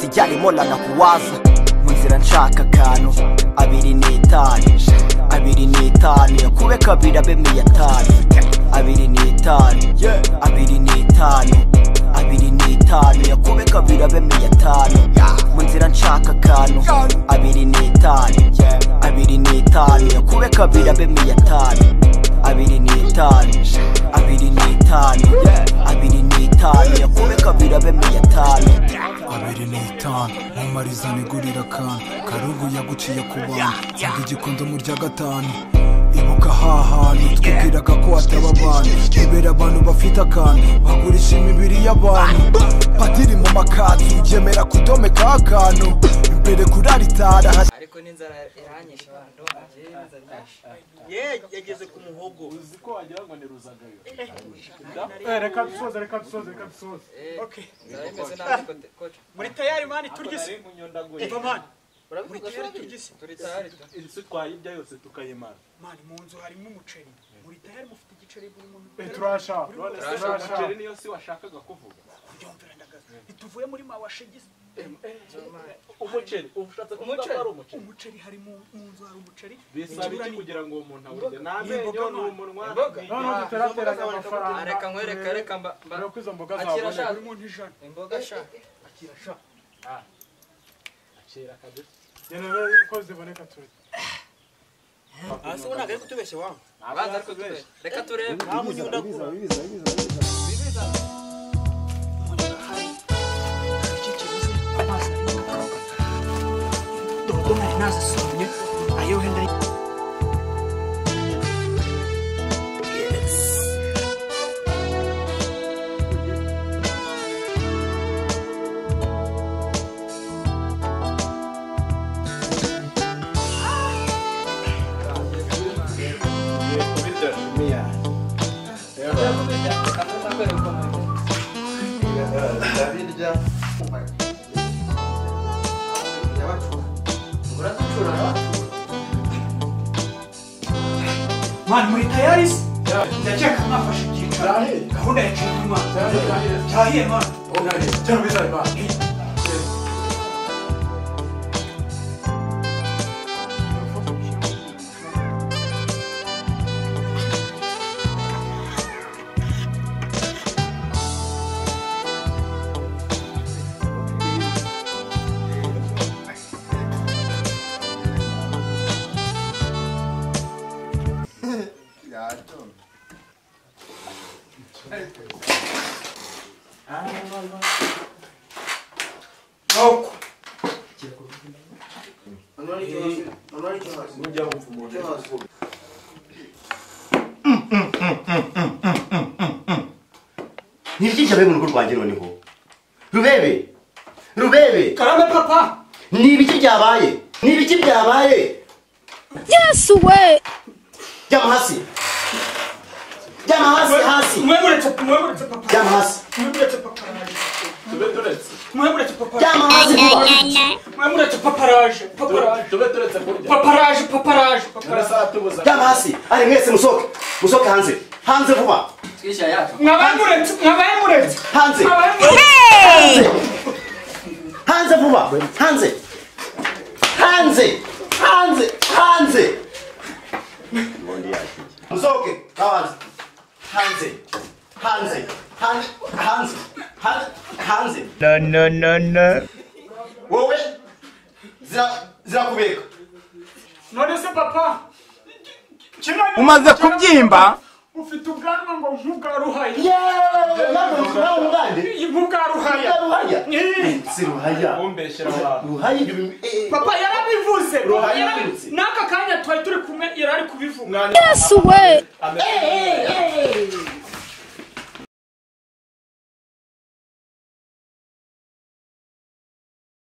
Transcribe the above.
sijali mola na kuwaza munzira nshaka kanu 2.5 yakube kabira be 500 2.5 yakube kabira be 500 munzira nshaka kanu 2.5 yakube kabira be 500 2.5 yakube kabira be 500 2.5 mumariza nigurira kan karugu yaguciye kubana cyangwa igikondo mu rya gatanu ibuka hahantu twibwiraga ko ataba abantu ibera abantu bafite akantu bagurisha imibiri y'abantu patiri mu makatsi yemera kudomeka akantu imbere kuraritara ariko n'inzara iranyisha abantu yageze ku muhogo uzi ko wagira ngo neruzagayo reka dusoze okay imeze nabi kocha muri tayari mani turgise iva mani muri tayari turgise turi tayari isi twayibya yose tukayimara mani mu nzu harimo umuceri muri tayari mufite igiceri buri muntu turashaka umuceri niyo si washakaga kuvuga kubyumvira ndagaza ituvuye muri mawashegise umuceri ushatse kuvuga ko ari umuceri hari mu nzu hari umuceri bisaba iki kugira ngo umuntu awurye namenyo n'umunwa none duterateranya amafaranga reka nkwereka reka kwizo mboga zawe buri muntu ijana imboga sha akirasha akira kabisa yenere ko ziboneka turi asubona gari kutubeshe wangu abanza ariko reka turebe namunyunda kura bibiza naza sonye ayo henda Man, muri tayari ndacheka mwafashe icyicaro gahunda ya cyuma cyahiye man cyane bizaye man Nibiki cyabaye mu rugo rwanjye noneho Rubebe karame papa nibiki byabaye Yes we Jama hasi mwemuretse papa Jama hasi mwemuretse papa turetse mwemuretse papa Jama hasi mwemuretse paparaje turetse kurya paparaje Jama hasi ari mwese musoke hanze vuba twisha yacu mwemuretse hanze vuba hanze Ngondi yaki musoke hanze no wowe zirakubeka none se papa umaze kubyimba ufite ubwanwa ngo nk'ubwaruhaye nk'ubwaruhaya si ruhaya umbeshyira wa ruhaya papa yarabivuze n'aka kanya twari turi kumwe yarari kubivuga Yes we